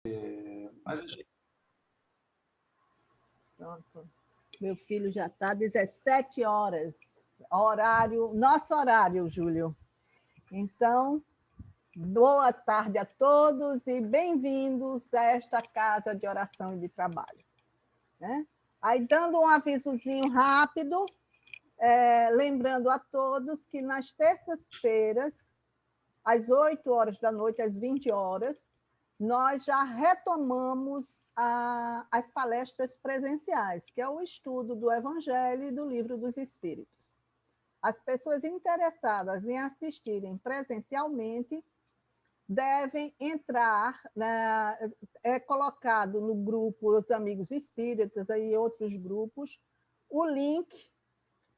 Mas... Pronto. Meu filho já está 17 horas. Nosso horário, Júlio. Então, boa tarde a todos e bem-vindos a esta casa de oração e de trabalho. Né? Aí, dando um avisozinho rápido, lembrando a todos que nas terças-feiras, às 8 horas da noite, às 20 horas, nós já retomamos as palestras presenciais, que é o estudo do Evangelho e do Livro dos Espíritos. As pessoas interessadas em assistirem presencialmente devem entrar, é colocado no grupo Os Amigos Espíritas e outros grupos, o link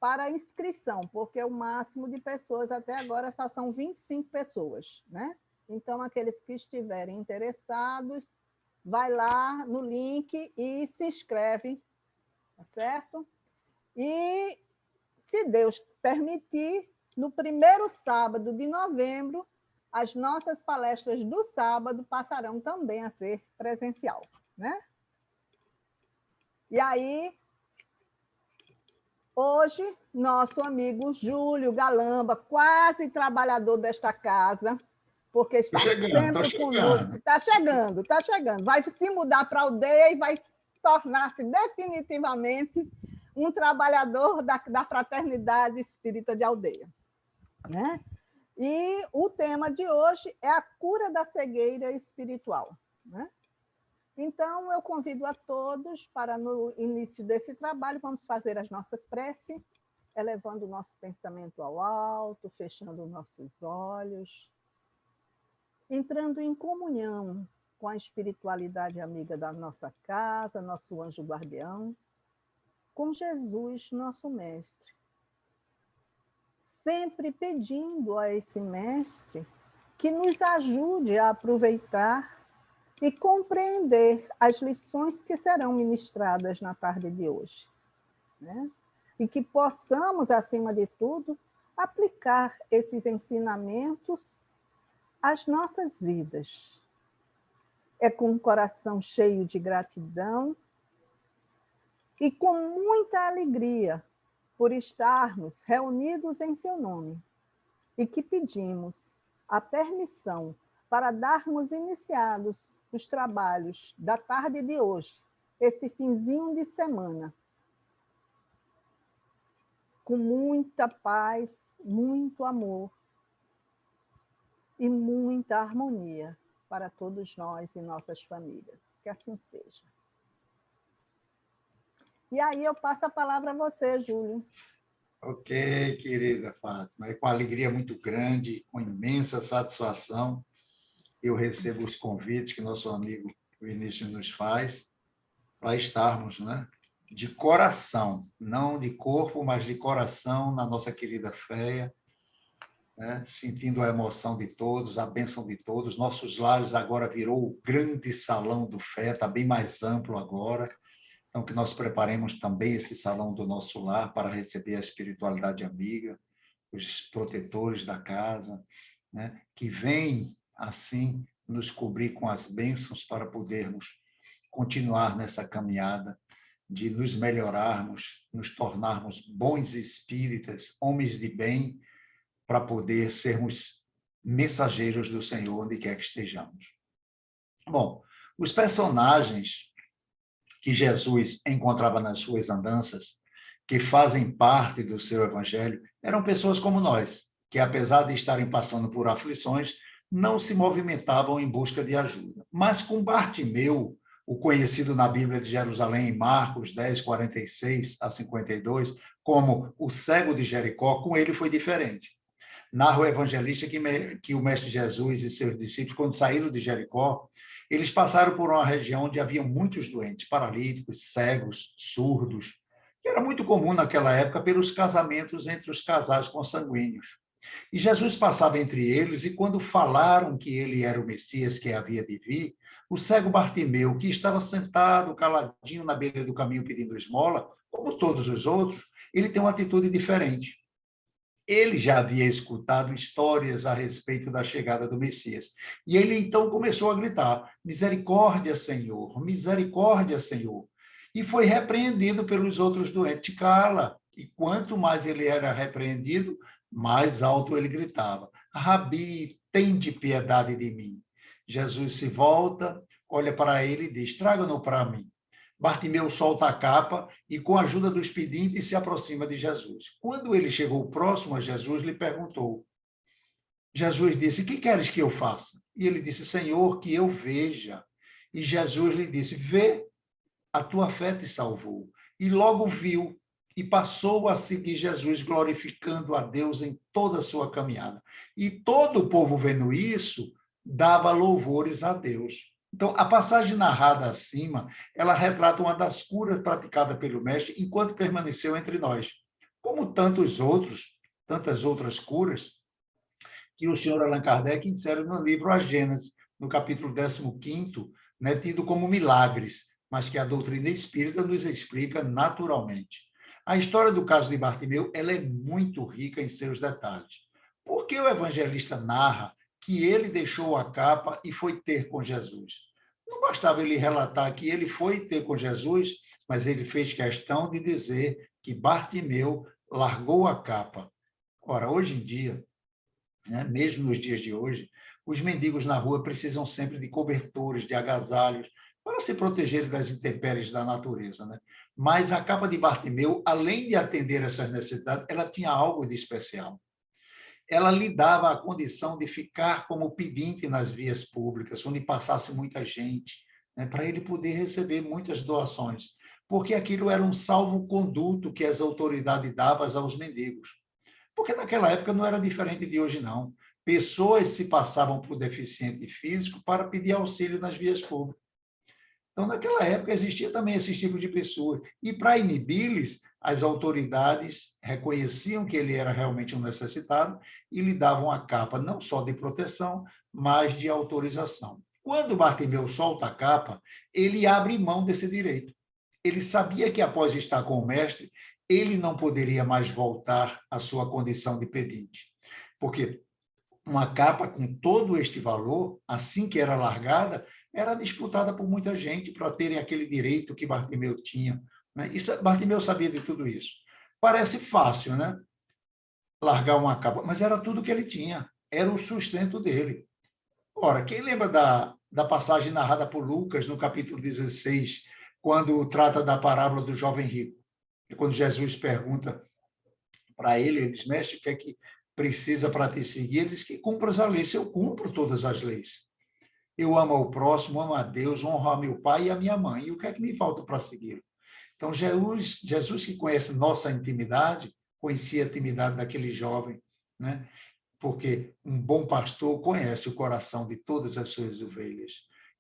para inscrição, porque o máximo de pessoas até agora só são 25 pessoas, né? Então, aqueles que estiverem interessados, vai lá no link e se inscreve, tá certo? E, se Deus permitir, no primeiro sábado de novembro, as nossas palestras do sábado passarão também a ser presencial, né? E aí, hoje, nosso amigo Júlio Galamba, quase trabalhador desta casa, porque está sempre conosco. Está chegando. Vai se mudar para a aldeia e vai tornar-se definitivamente um trabalhador da Fraternidade Espírita de Aldeia. Né? E o tema de hoje é a cura da cegueira espiritual. Né? Então, eu convido a todos para, no início desse trabalho, vamos fazer as nossas preces, elevando o nosso pensamento ao alto, fechando nossos olhos, entrando em comunhão com a espiritualidade amiga da nossa casa, nosso anjo guardião, com Jesus, nosso mestre. Sempre pedindo a esse mestre que nos ajude a aproveitar e compreender as lições que serão ministradas na tarde de hoje. Né? E que possamos, acima de tudo, aplicar esses ensinamentos às nossas vidas. É com o coração cheio de gratidão e com muita alegria por estarmos reunidos em seu nome e que pedimos a permissão para darmos iniciados os trabalhos da tarde de hoje, esse finzinho de semana, com muita paz, muito amor e muita harmonia para todos nós e nossas famílias. Que assim seja. E aí eu passo a palavra a você, Júlio. Ok, querida Fátima. É com alegria muito grande, com imensa satisfação, eu recebo os convites que nosso amigo Vinícius nos faz para estarmos, né, de coração, não de corpo, mas de coração, na nossa querida fé, né, sentindo a emoção de todos, a bênção de todos. Nossos lares agora virou o grande salão do fé, está bem mais amplo agora. Então, que nós preparemos também esse salão do nosso lar para receber a espiritualidade amiga, os protetores da casa, né, que vêm, assim, nos cobrir com as bênçãos para podermos continuar nessa caminhada de nos melhorarmos, nos tornarmos bons espíritas, homens de bem, para poder sermos mensageiros do Senhor onde quer que estejamos. Bom, os personagens que Jesus encontrava nas suas andanças, que fazem parte do seu evangelho, eram pessoas como nós, que apesar de estarem passando por aflições, não se movimentavam em busca de ajuda. Mas com Bartimeu, o conhecido na Bíblia de Jerusalém, em Marcos 10, 46 a 52, como o cego de Jericó, com ele foi diferente. Narra o evangelista que o Mestre Jesus e seus discípulos, quando saíram de Jericó, eles passaram por uma região onde havia muitos doentes, paralíticos, cegos, surdos, que era muito comum naquela época pelos casamentos entre os casais consanguíneos. E Jesus passava entre eles, e quando falaram que ele era o Messias que havia de vir, o cego Bartimeu, que estava sentado, caladinho na beira do caminho pedindo esmola, como todos os outros, ele tem uma atitude diferente. Ele já havia escutado histórias a respeito da chegada do Messias. E ele então começou a gritar: misericórdia, Senhor, misericórdia, Senhor. E foi repreendido pelos outros doentes: cala. E quanto mais ele era repreendido, mais alto ele gritava: Rabi, tende piedade de mim. Jesus se volta, olha para ele e diz: traga-no para mim. Bartimeu solta a capa e, com a ajuda dos pedintes, se aproxima de Jesus. Quando ele chegou próximo a Jesus, lhe perguntou. Jesus disse: que queres que eu faça? E ele disse: Senhor, que eu veja. E Jesus lhe disse: vê, a tua fé te salvou. E logo viu e passou a seguir Jesus, glorificando a Deus em toda a sua caminhada. E todo o povo, vendo isso, dava louvores a Deus. Então, a passagem narrada acima, ela retrata uma das curas praticadas pelo Mestre enquanto permaneceu entre nós. Como tantas outras curas que o senhor Allan Kardec insere no livro A Gênese, no capítulo 15º, né, tido como milagres, mas que a doutrina espírita nos explica naturalmente. A história do caso de Bartimeu, ela é muito rica em seus detalhes. Por que o evangelista narra que ele deixou a capa e foi ter com Jesus? Não bastava ele relatar que ele foi ter com Jesus, mas ele fez questão de dizer que Bartimeu largou a capa. Ora, hoje em dia, né, mesmo nos dias de hoje, os mendigos na rua precisam sempre de cobertores, de agasalhos, para se protegerem das intempéries da natureza, né? Mas a capa de Bartimeu, além de atender essas necessidades, ela tinha algo de especial. Ela lhe dava a condição de ficar como pedinte nas vias públicas, onde passasse muita gente, né, para ele poder receber muitas doações, porque aquilo era um salvo-conduto que as autoridades davam aos mendigos. Porque naquela época não era diferente de hoje, não. Pessoas se passavam por deficiente físico para pedir auxílio nas vias públicas. Então, naquela época, existia também esse tipo de pessoa. E, para inibi-los, as autoridades reconheciam que ele era realmente um necessitado e lhe davam a capa não só de proteção, mas de autorização. Quando Bartimeu solta a capa, ele abre mão desse direito. Ele sabia que, após estar com o mestre, ele não poderia mais voltar à sua condição de pedinte. Porque uma capa com todo este valor, assim que era largada, era disputada por muita gente para terem aquele direito que Bartimeu tinha, né? Bartimeu sabia de tudo isso. Parece fácil, né? Largar uma capa, mas era tudo que ele tinha, era o sustento dele. Ora, quem lembra da passagem narrada por Lucas, no capítulo 16, quando trata da parábola do jovem rico? E quando Jesus pergunta para ele, ele diz: mestre, o que é que precisa para te seguir? Ele diz que cumpras a lei. Se eu cumpro todas as leis, eu amo ao próximo, amo a Deus, honro a meu pai e a minha mãe. E o que é que me falta para segui-lo? Então, Jesus que conhece nossa intimidade, conhecia a intimidade daquele jovem, né? Porque um bom pastor conhece o coração de todas as suas ovelhas.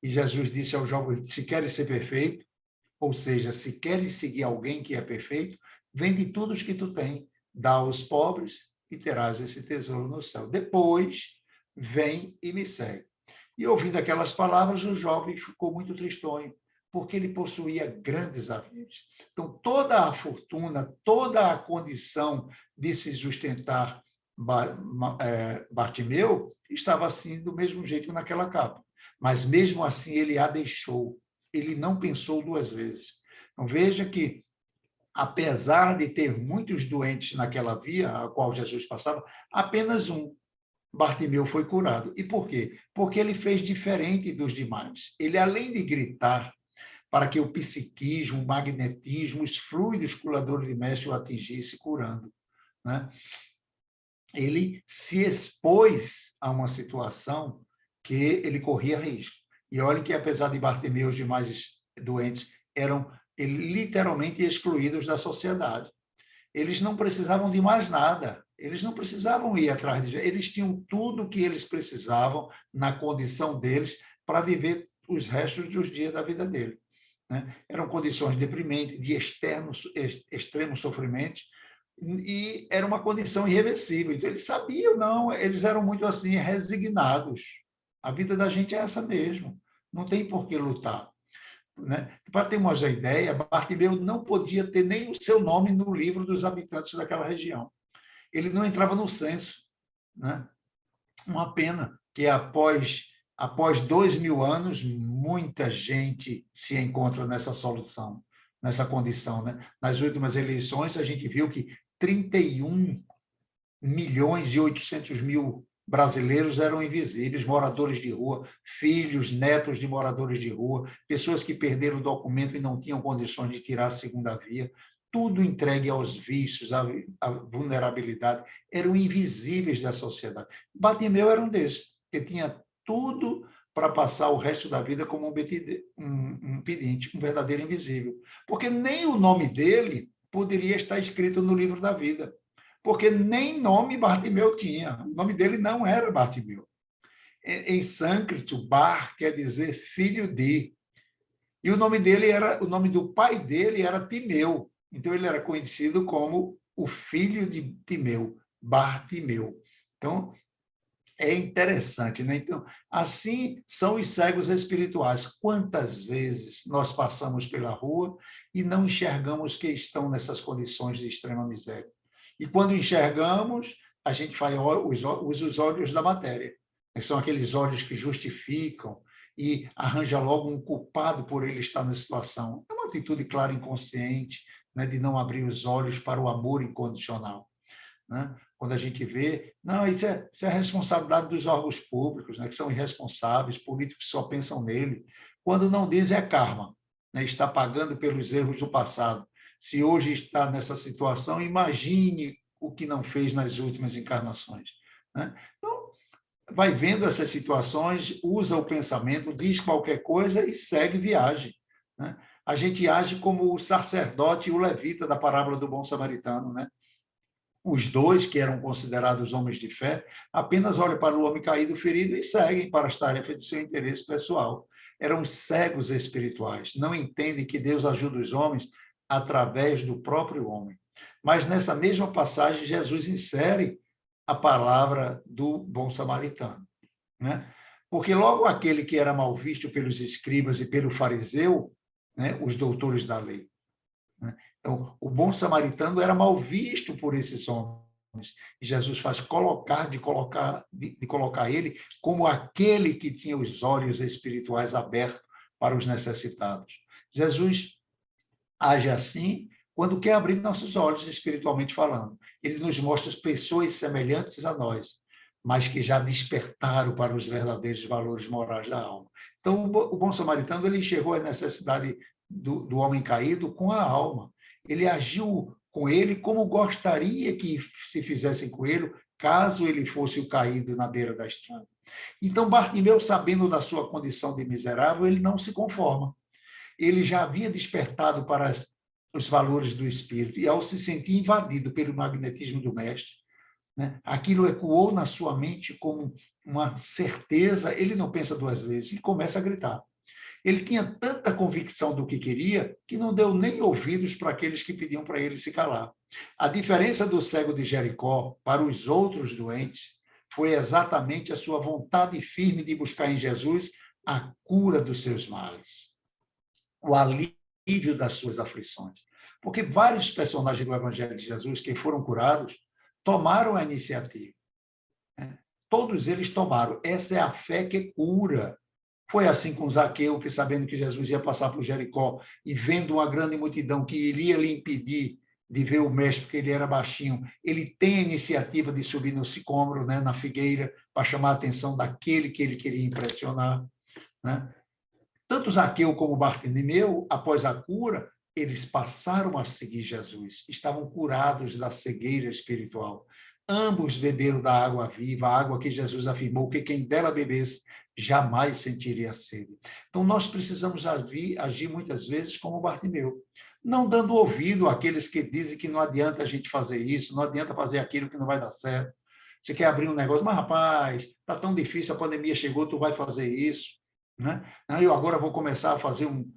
E Jesus disse ao jovem: se queres ser perfeito, ou seja, se queres seguir alguém que é perfeito, vende tudo o que tu tens, dá aos pobres e terás esse tesouro no céu. Depois, vem e me segue. E ouvindo aquelas palavras, o jovem ficou muito tristonho, porque ele possuía grandes haveres. Então, toda a fortuna, toda a condição de se sustentar Bartimeu estava assim, do mesmo jeito naquela capa. Mas, mesmo assim, ele a deixou. Ele não pensou duas vezes. Então, veja que, apesar de ter muitos doentes naquela via a qual Jesus passava, apenas um, Bartimeu, foi curado. E por quê? Porque ele fez diferente dos demais. Ele, além de gritar para que o psiquismo, o magnetismo, os fluidos curadores de mestre o atingisse curando, né? Ele se expôs a uma situação que ele corria risco. E olha que, apesar de Bartimeu, os demais doentes eram literalmente excluídos da sociedade. Eles não precisavam de mais nada, eles não precisavam ir atrás de... Eles tinham tudo o que eles precisavam na condição deles para viver os restos dos dias da vida deles, né? Eram condições deprimentes, de extremo sofrimento, e era uma condição irreversível. Então, eles sabiam, não, eles eram muito assim, resignados. A vida da gente é essa mesmo, não tem por que lutar, né? Para termos a ideia, Bartimeu não podia ter nem o seu nome no livro dos habitantes daquela região. ele não entrava no censo, né? Uma pena que após 2000 anos, muita gente se encontra nessa solução, nessa condição, né? Nas últimas eleições, a gente viu que 31.800.000 brasileiros eram invisíveis, moradores de rua, filhos, netos de moradores de rua, pessoas que perderam o documento e não tinham condições de tirar a segunda via, tudo entregue aos vícios, à vulnerabilidade, eram invisíveis da sociedade. Bartimeu era um desses, que tinha tudo para passar o resto da vida como um pedinte, um verdadeiro invisível. Porque nem o nome dele poderia estar escrito no livro da vida, porque nem nome Bartimeu tinha. O nome dele não era Bartimeu. Em sânscrito, Bar quer dizer filho de. E o nome do pai dele era Timeu. Então ele era conhecido como o filho de Timeu, Bartimeu. Então é interessante, né? Então, assim são os cegos espirituais. Quantas vezes nós passamos pela rua e não enxergamos que estão nessas condições de extrema miséria? E quando enxergamos, a gente faz os olhos da matéria. São aqueles olhos que justificam e arranja logo um culpado por ele estar na situação. É uma atitude clara e inconsciente, né, de não abrir os olhos para o amor incondicional. Né? Quando a gente vê, não, isso é responsabilidade dos órgãos públicos, né, que são irresponsáveis, políticos só pensam nele. Quando não dizem, é karma, né, está pagando pelos erros do passado. Se hoje está nessa situação, imagine o que não fez nas últimas encarnações. Né? Então, vai vendo essas situações, usa o pensamento, diz qualquer coisa e segue viagem. Né? A gente age como o sacerdote e o levita da parábola do bom samaritano, né? Os dois, que eram considerados homens de fé, apenas olham para o homem caído, ferido e seguem para as tarefas de seu interesse pessoal. Eram cegos espirituais, não entendem que Deus ajuda os homens através do próprio homem. Mas nessa mesma passagem, Jesus insere a palavra do bom samaritano, né? Porque logo aquele que era mal visto pelos escribas e pelo fariseu, né, os doutores da lei, né? Então, o bom samaritano era mal visto por esses homens. E Jesus faz de colocar ele como aquele que tinha os olhos espirituais abertos para os necessitados. Jesus age assim quando quer abrir nossos olhos espiritualmente falando. Ele nos mostra as pessoas semelhantes a nós, mas que já despertaram para os verdadeiros valores morais da alma. Então, o bom samaritano ele enxergou a necessidade do homem caído com a alma. Ele agiu com ele como gostaria que se fizessem com ele, caso ele fosse o caído na beira da estrada. Então, Bartimeu, sabendo da sua condição de miserável, ele não se conforma. Ele já havia despertado para os valores do espírito, e ao se sentir invadido pelo magnetismo do mestre, né, aquilo ecoou na sua mente como uma certeza, ele não pensa duas vezes e começa a gritar. Ele tinha tanta convicção do que queria que não deu nem ouvidos para aqueles que pediam para ele se calar. A diferença do cego de Jericó para os outros doentes foi exatamente a sua vontade firme de buscar em Jesus a cura dos seus males, o alívio das suas aflições. Porque vários personagens do Evangelho de Jesus que foram curados tomaram a iniciativa. Né? Todos eles tomaram. Essa é a fé que cura. Foi assim com Zaqueu, que sabendo que Jesus ia passar por Jericó e vendo uma grande multidão que iria lhe impedir de ver o mestre, porque ele era baixinho, ele tem a iniciativa de subir no sicômoro, né, na figueira, para chamar a atenção daquele que ele queria impressionar. Né? Tanto Zaqueu como Bartimeu, após a cura, eles passaram a seguir Jesus, estavam curados da cegueira espiritual. Ambos beberam da água viva, a água que Jesus afirmou que quem dela bebesse jamais sentiria sede. Então, nós precisamos agir muitas vezes como Bartimeu, não dando ouvido àqueles que dizem que não adianta a gente fazer isso, não adianta fazer aquilo que não vai dar certo. Você quer abrir um negócio, mas rapaz, está tão difícil, a pandemia chegou, tu vai fazer isso, né? Eu agora vou começar a fazer um...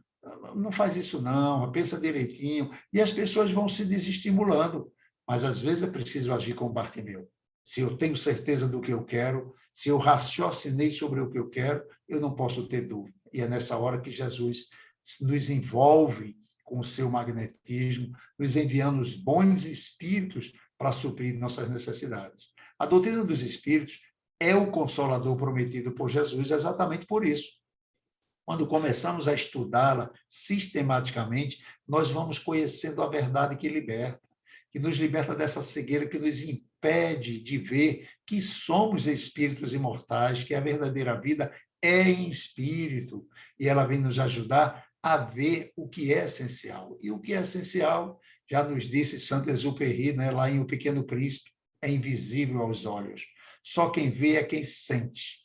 Não faz isso não, pensa direitinho. E as pessoas vão se desestimulando. Mas, às vezes, é preciso agir como Bartimeu. Se eu tenho certeza do que eu quero, se eu raciocinei sobre o que eu quero, eu não posso ter dúvida. E é nessa hora que Jesus nos envolve com o seu magnetismo, nos enviando os bons espíritos para suprir nossas necessidades. A doutrina dos Espíritos é o consolador prometido por Jesus exatamente por isso. Quando começamos a estudá-la sistematicamente, nós vamos conhecendo a verdade que nos liberta dessa cegueira que nos impede de ver que somos espíritos imortais, que a verdadeira vida é em espírito, e ela vem nos ajudar a ver o que é essencial. E o que é essencial, já nos disse Saint-Exupéry, né, lá em O Pequeno Príncipe, é invisível aos olhos. Só quem vê é quem sente.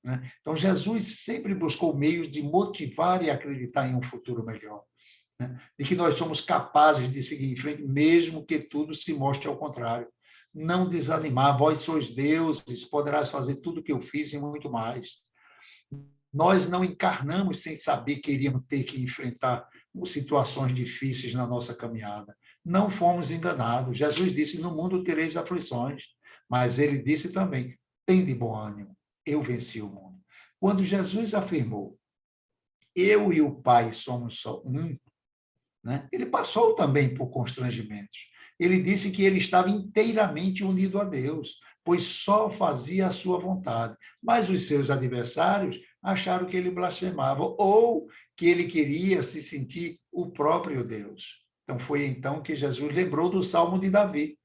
Né? Então, Jesus sempre buscou meios de motivar e acreditar em um futuro melhor. Né? De que nós somos capazes de seguir em frente, mesmo que tudo se mostre ao contrário. Não desanimar, vós sois deuses, poderás fazer tudo o que eu fiz e muito mais. Nós não encarnamos sem saber que iríamos ter que enfrentar situações difíceis na nossa caminhada. Não fomos enganados. Jesus disse, no mundo tereis aflições, mas ele disse também, tende bom ânimo, eu venci o mundo. Quando Jesus afirmou, eu e o Pai somos só um, né? Ele passou também por constrangimentos. Ele disse que ele estava inteiramente unido a Deus, pois só fazia a sua vontade. Mas os seus adversários acharam que ele blasfemava ou que ele queria se sentir o próprio Deus. Então, foi então que Jesus lembrou do Salmo de Davi,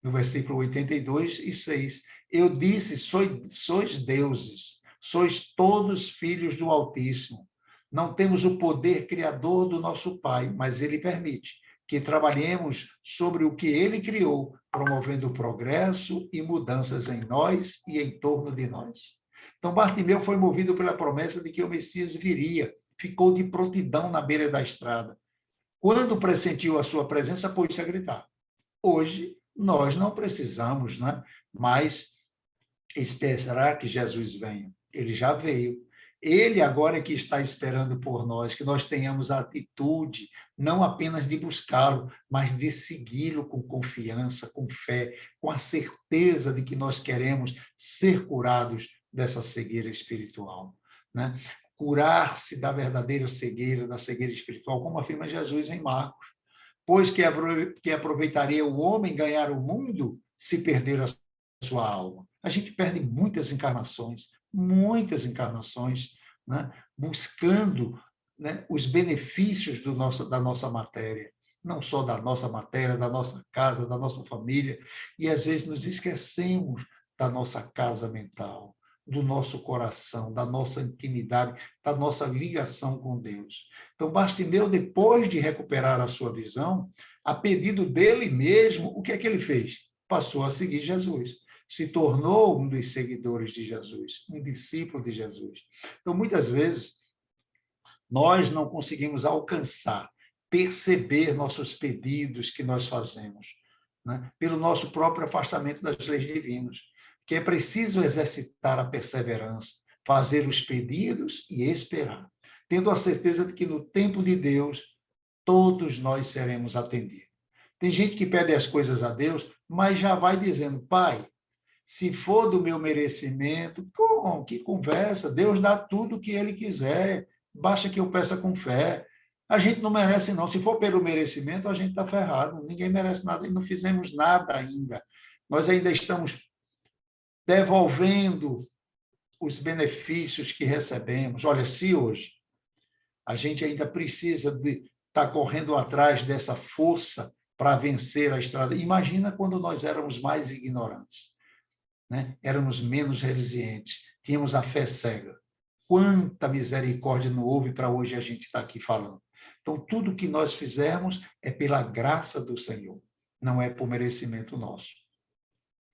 no versículo 82 e 6. Eu disse, sois deuses, sois todos filhos do Altíssimo. Não temos o poder criador do nosso Pai, mas ele permite que trabalhemos sobre o que ele criou, promovendo progresso e mudanças em nós e em torno de nós. Então, Bartimeu foi movido pela promessa de que o Messias viria, ficou de prontidão na beira da estrada. Quando pressentiu a sua presença, pôs-se a gritar. Hoje, nós não precisamos, né, mais esperar que Jesus venha. Ele já veio. Ele agora é que está esperando por nós, que nós tenhamos a atitude, não apenas de buscá-lo, mas de segui-lo com confiança, com fé, com a certeza de que nós queremos ser curados dessa cegueira espiritual. Né? Curar-se da verdadeira cegueira, da cegueira espiritual, como afirma Jesus em Marcos. Pois que aproveitaria o homem ganhar o mundo se perder a sua alma. A gente perde muitas encarnações, né, buscando, né, os benefícios da nossa matéria, não só da nossa matéria, da nossa casa, da nossa família, e às vezes nos esquecemos da nossa casa mental, do nosso coração, da nossa intimidade, da nossa ligação com Deus. Então, Bartimeu, depois de recuperar a sua visão, a pedido dele mesmo, o que é que ele fez? Passou a seguir Jesus. Se tornou um dos seguidores de Jesus, um discípulo de Jesus. Então, muitas vezes, nós não conseguimos alcançar, perceber nossos pedidos que nós fazemos, né? Pelo nosso próprio afastamento das leis divinas, que é preciso exercitar a perseverança, fazer os pedidos e esperar, tendo a certeza de que no tempo de Deus, todos nós seremos atendidos. Tem gente que pede as coisas a Deus, mas já vai dizendo, Pai, se for do meu merecimento, que conversa, Deus dá tudo o que Ele quiser, basta que eu peça com fé. A gente não merece, não. Se for pelo merecimento, a gente está ferrado. Ninguém merece nada e não fizemos nada ainda. Nós ainda estamos devolvendo os benefícios que recebemos. Olha, se hoje a gente ainda precisa de estar correndo atrás dessa força para vencer a estrada, imagina quando nós éramos mais ignorantes. Né? Éramos menos resilientes, tínhamos a fé cega. Quanta misericórdia não houve para hoje a gente estar aqui falando. Então, tudo que nós fizermos é pela graça do Senhor, não é por merecimento nosso.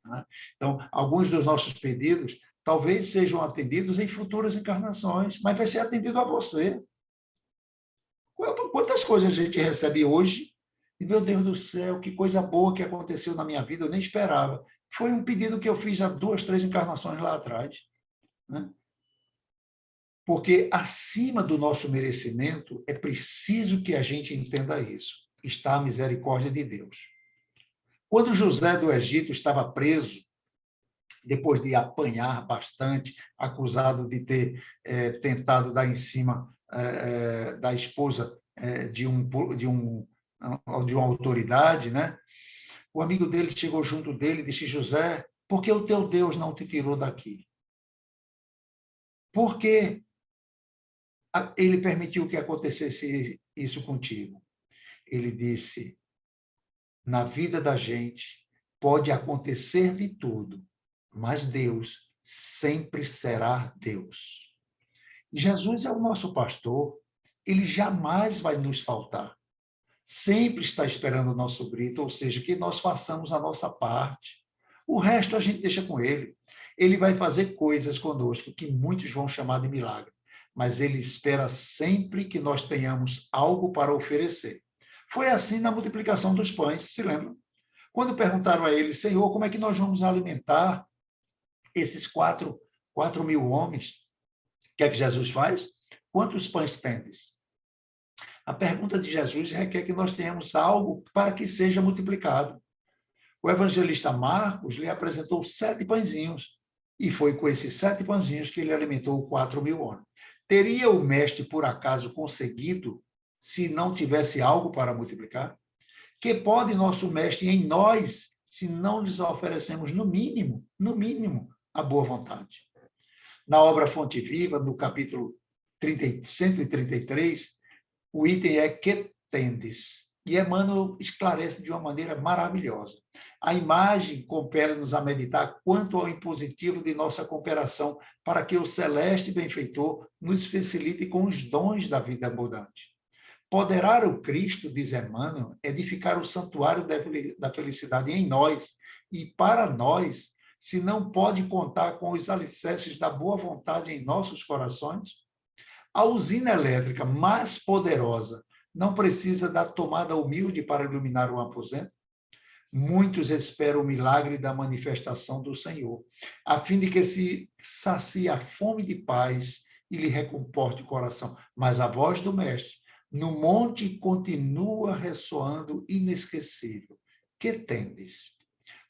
Né? Então, alguns dos nossos pedidos talvez sejam atendidos em futuras encarnações, mas vai ser atendido a você. Quantas coisas a gente recebe hoje, e, meu Deus do céu, que coisa boa que aconteceu na minha vida, eu nem esperava. Foi um pedido que eu fiz há 2, 3 encarnações lá atrás. Né? Porque, acima do nosso merecimento, é preciso que a gente entenda isso. Está a misericórdia de Deus. Quando José do Egito estava preso, depois de apanhar bastante, acusado de ter tentado dar em cima da esposa de uma autoridade, né? o amigo dele chegou junto dele e disse: José, por que o teu Deus não te tirou daqui? Por que ele permitiu que acontecesse isso contigo? Ele disse: na vida da gente pode acontecer de tudo, mas Deus sempre será Deus. Jesus é o nosso pastor, ele jamais vai nos faltar. Sempre está esperando o nosso grito, ou seja, que nós façamos a nossa parte. O resto a gente deixa com ele. Ele vai fazer coisas conosco que muitos vão chamar de milagre, mas ele espera sempre que nós tenhamos algo para oferecer. Foi assim na multiplicação dos pães, se lembra? Quando perguntaram a ele: Senhor, como é que nós vamos alimentar esses 4.000 homens? O que é que Jesus faz? Quantos pães tendes? A pergunta de Jesus requer que nós tenhamos algo para que seja multiplicado. O evangelista Marcos lhe apresentou 7 pãezinhos, e foi com esses 7 pãezinhos que ele alimentou 4.000 homens. Teria o mestre, por acaso, conseguido se não tivesse algo para multiplicar? Que pode nosso mestre em nós, se não lhes oferecemos, no mínimo, a boa vontade? Na obra Fonte Viva, no capítulo 133, o item é que tendes. E Emmanuel esclarece de uma maneira maravilhosa. A imagem compele-nos a meditar quanto ao impositivo de nossa cooperação para que o celeste benfeitor nos facilite com os dons da vida abundante. Poderá o Cristo, diz Emmanuel, edificar o santuário da felicidade em nós e para nós, se não pode contar com os alicerces da boa vontade em nossos corações? A usina elétrica mais poderosa não precisa da tomada humilde para iluminar o aposento? Muitos esperam o milagre da manifestação do Senhor, a fim de que se sacie a fome de paz e lhe recomporte o coração. Mas a voz do Mestre no monte continua ressoando inesquecível. Que tendes?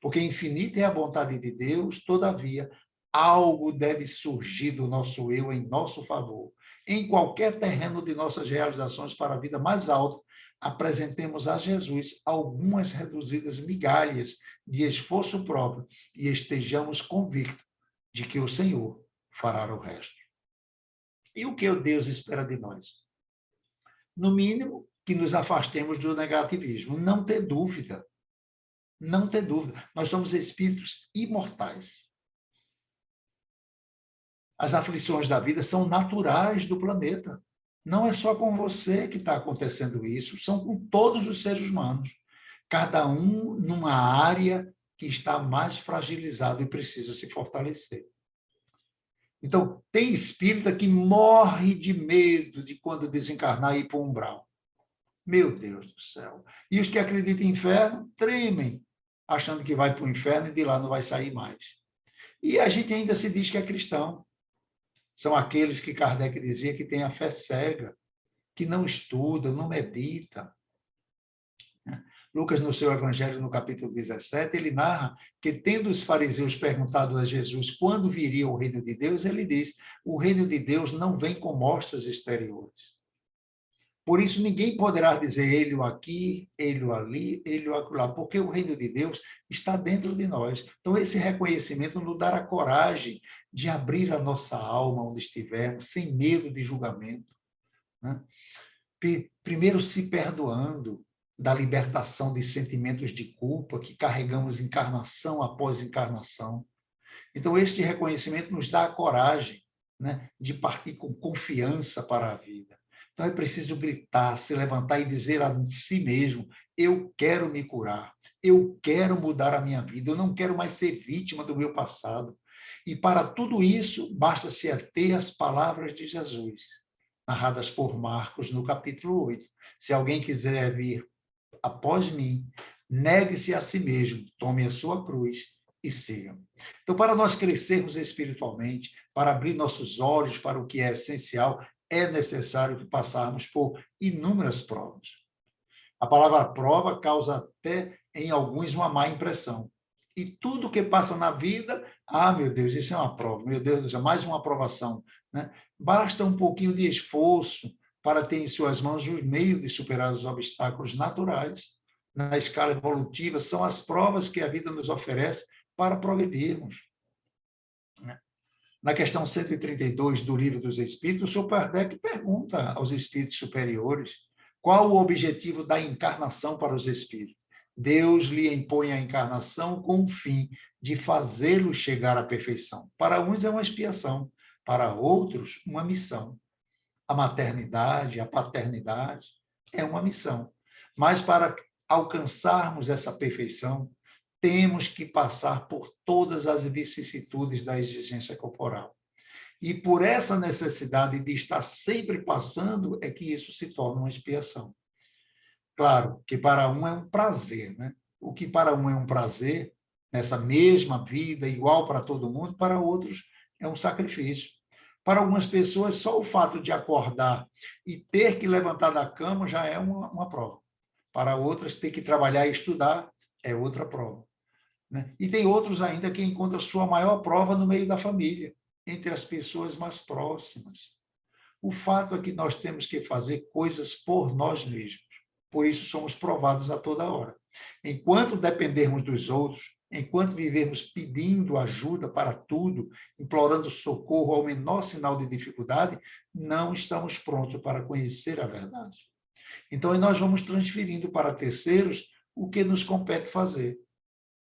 Porque infinita é a vontade de Deus, todavia, algo deve surgir do nosso eu em nosso favor. Em qualquer terreno de nossas realizações para a vida mais alta, apresentemos a Jesus algumas reduzidas migalhas de esforço próprio e estejamos convictos de que o Senhor fará o resto. E o que Deus espera de nós? No mínimo, que nos afastemos do negativismo. Não ter dúvida. Não ter dúvida. Nós somos espíritos imortais. As aflições da vida são naturais do planeta. Não é só com você que está acontecendo isso, são com todos os seres humanos. Cada um numa área que está mais fragilizado e precisa se fortalecer. Então, tem espírita que morre de medo de quando desencarnar e ir para o umbral. Meu Deus do céu. E os que acreditam em inferno tremem, achando que vai para o inferno e de lá não vai sair mais. E a gente ainda se diz que é cristão. São aqueles que Kardec dizia que têm a fé cega, que não estuda, não medita. Lucas, no seu Evangelho, no capítulo 17, ele narra que, tendo os fariseus perguntado a Jesus quando viria o reino de Deus, ele diz: o reino de Deus não vem com mostras exteriores. Por isso, ninguém poderá dizer ele aqui, ele ali, ele acolá, porque o reino de Deus está dentro de nós. Então, esse reconhecimento nos dará coragem de abrir a nossa alma onde estivermos, sem medo de julgamento. Né? Primeiro, se perdoando da libertação de sentimentos de culpa que carregamos encarnação após encarnação. Então, este reconhecimento nos dá a coragem, né, de partir com confiança para a vida. Então, é preciso gritar, se levantar e dizer a si mesmo: eu quero me curar, eu quero mudar a minha vida, eu não quero mais ser vítima do meu passado. E para tudo isso, basta se ater às palavras de Jesus, narradas por Marcos no capítulo 8. Se alguém quiser vir após mim, negue-se a si mesmo, tome a sua cruz e siga. Então, para nós crescermos espiritualmente, para abrir nossos olhos para o que é essencial, é necessário que passarmos por inúmeras provas. A palavra prova causa até em alguns uma má impressão. E tudo que passa na vida, meu Deus, isso é uma prova, meu Deus, é mais uma aprovação. Né? Basta um pouquinho de esforço para ter em suas mãos os meios de superar os obstáculos naturais, na escala evolutiva, são as provas que a vida nos oferece para progredirmos. Na questão 132 do Livro dos Espíritos, o Sr. Kardec pergunta aos espíritos superiores qual o objetivo da encarnação para os espíritos. Deus lhe impõe a encarnação com o fim de fazê-los chegar à perfeição. Para uns é uma expiação, para outros, uma missão. A maternidade, a paternidade é uma missão. Mas para alcançarmos essa perfeição, temos que passar por todas as vicissitudes da existência corporal. E por essa necessidade de estar sempre passando, é que isso se torna uma expiação. Claro que para um é um prazer, né? O que para um é um prazer, nessa mesma vida, igual para todo mundo, para outros é um sacrifício. Para algumas pessoas, só o fato de acordar e ter que levantar da cama já é uma prova. Para outras, ter que trabalhar e estudar é outra prova. Né? E tem outros ainda que encontram sua maior prova no meio da família, entre as pessoas mais próximas. O fato é que nós temos que fazer coisas por nós mesmos. Por isso somos provados a toda hora. Enquanto dependermos dos outros, enquanto vivermos pedindo ajuda para tudo, implorando socorro ao menor sinal de dificuldade, não estamos prontos para conhecer a verdade. Então, nós vamos transferindo para terceiros o que nos compete fazer.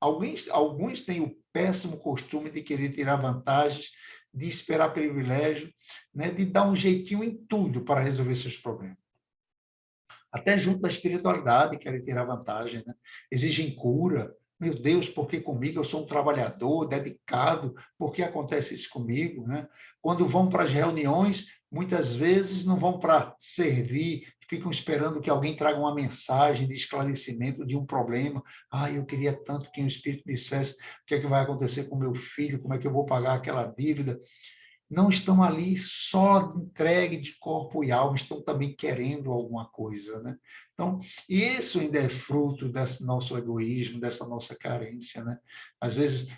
Alguns têm o péssimo costume de querer tirar vantagens, de esperar privilégio, né, de dar um jeitinho em tudo para resolver seus problemas. Até junto da espiritualidade querem tirar vantagem, né? Exigem cura. Meu Deus, por que comigo? Eu sou um trabalhador, dedicado, por que acontece isso comigo? Né? Quando vão para as reuniões, muitas vezes não vão para servir, ficam esperando que alguém traga uma mensagem de esclarecimento de um problema. Eu queria tanto que o Espírito dissesse o que é que vai acontecer com meu filho, como é que eu vou pagar aquela dívida. Não estão ali só entregue de corpo e alma, estão também querendo alguma coisa, né? Então, isso ainda é fruto desse nosso egoísmo, dessa nossa carência, né? Às vezes,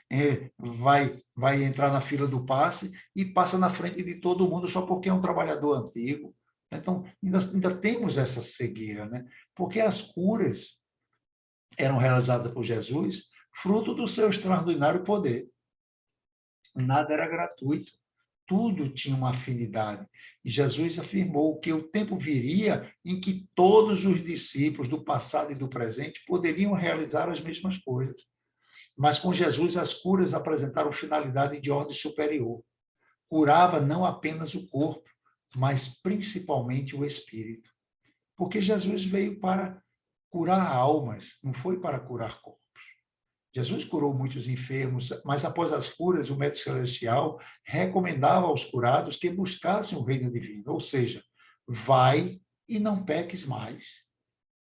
vai entrar na fila do passe e passa na frente de todo mundo só porque é um trabalhador antigo. Então, ainda temos essa cegueira, né? Porque as curas eram realizadas por Jesus fruto do seu extraordinário poder. Nada era gratuito. Tudo tinha uma afinidade. E Jesus afirmou que o tempo viria em que todos os discípulos do passado e do presente poderiam realizar as mesmas coisas. Mas com Jesus as curas apresentaram finalidade de ordem superior. Curava não apenas o corpo, mas principalmente o espírito. Porque Jesus veio para curar almas, não foi para curar corpos. Jesus curou muitos enfermos, mas após as curas, o Mestre Celestial recomendava aos curados que buscassem o reino divino, ou seja, vai e não peques mais,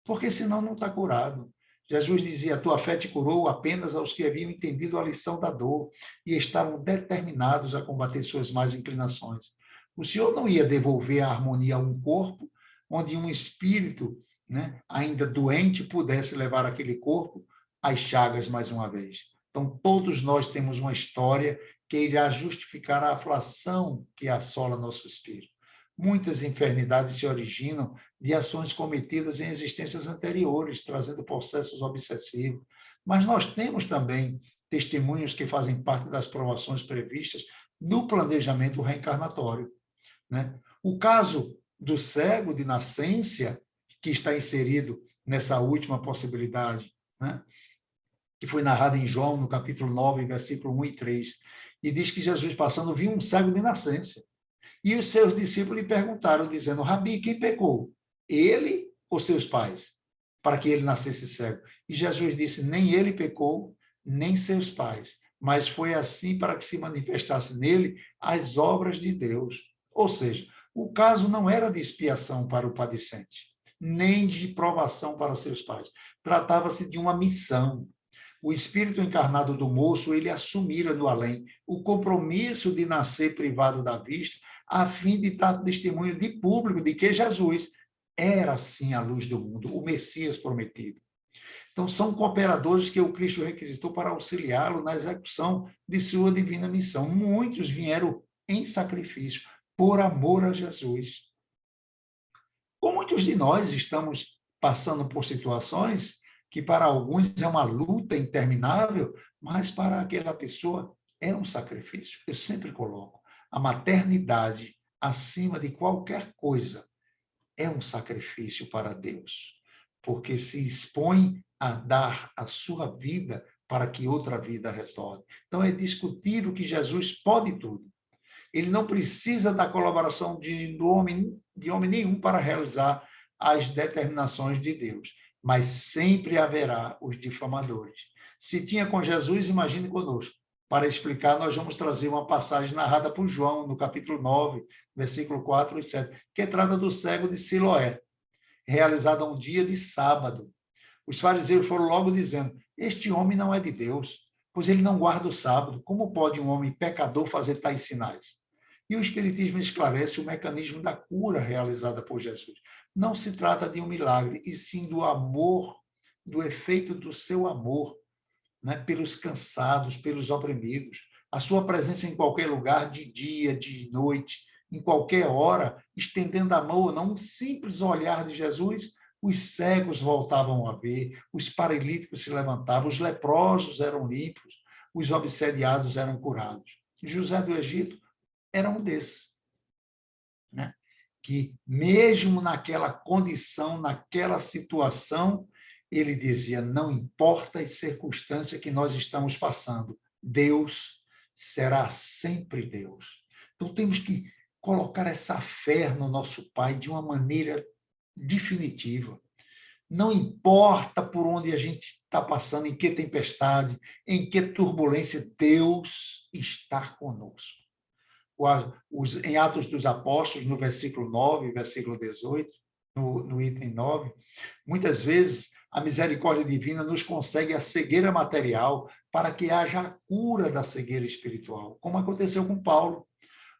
porque senão não está curado. Jesus dizia, a tua fé te curou apenas aos que haviam entendido a lição da dor e estavam determinados a combater suas más inclinações. O Senhor não ia devolver a harmonia a um corpo onde um espírito, né, ainda doente pudesse levar aquele corpo as chagas mais uma vez. Então, todos nós temos uma história que irá justificar a aflição que assola nosso espírito. Muitas enfermidades se originam de ações cometidas em existências anteriores, trazendo processos obsessivos. Mas nós temos também testemunhos que fazem parte das provações previstas no planejamento reencarnatório, né? O caso do cego de nascença, que está inserido nessa última possibilidade, né? Que foi narrado em João, no capítulo 9, versículo 1 e 3, e diz que Jesus, passando, viu um cego de nascença. E os seus discípulos lhe perguntaram, dizendo, Rabi, quem pecou? Ele ou seus pais? Para que ele nascesse cego. E Jesus disse, nem ele pecou, nem seus pais, mas foi assim para que se manifestasse nele as obras de Deus. Ou seja, o caso não era de expiação para o padecente, nem de provação para seus pais. Tratava-se de uma missão. O espírito encarnado do moço, ele assumira no além o compromisso de nascer privado da vista, a fim de dar testemunho de público de que Jesus era, sim, a luz do mundo, o Messias prometido. Então, são cooperadores que o Cristo requisitou para auxiliá-lo na execução de sua divina missão. Muitos vieram em sacrifício, por amor a Jesus. Com muitos de nós estamos passando por situações que para alguns é uma luta interminável, mas para aquela pessoa é um sacrifício. Eu sempre coloco a maternidade acima de qualquer coisa. É um sacrifício para Deus, porque se expõe a dar a sua vida para que outra vida retorne. Então, é discutível que Jesus pode tudo. Ele não precisa da colaboração de homem nenhum para realizar as determinações de Deus, mas sempre haverá os difamadores. Se tinha com Jesus, imagine conosco. Para explicar, nós vamos trazer uma passagem narrada por João, no capítulo 9, versículo 4 e 7, que trata do cego de Siloé, realizada um dia de sábado. Os fariseus foram logo dizendo: este homem não é de Deus, pois ele não guarda o sábado. Como pode um homem pecador fazer tais sinais? E o Espiritismo esclarece o mecanismo da cura realizada por Jesus. Não se trata de um milagre, e sim do amor, do efeito do seu amor, né, pelos cansados, pelos oprimidos. A sua presença em qualquer lugar, de dia, de noite, em qualquer hora, estendendo a mão ou não, um simples olhar de Jesus, os cegos voltavam a ver, os paralíticos se levantavam, os leprosos eram limpos, os obsediados eram curados. José do Egito era um desses, né? Que mesmo naquela condição, naquela situação, ele dizia: não importa a circunstância que nós estamos passando, Deus será sempre Deus. Então temos que colocar essa fé no nosso Pai de uma maneira definitiva. Não importa por onde a gente está passando, em que tempestade, em que turbulência, Deus está conosco. Em Atos dos Apóstolos, no versículo 9, versículo 18, no item 9, muitas vezes a misericórdia divina nos consegue a cegueira material para que haja a cura da cegueira espiritual, como aconteceu com Paulo,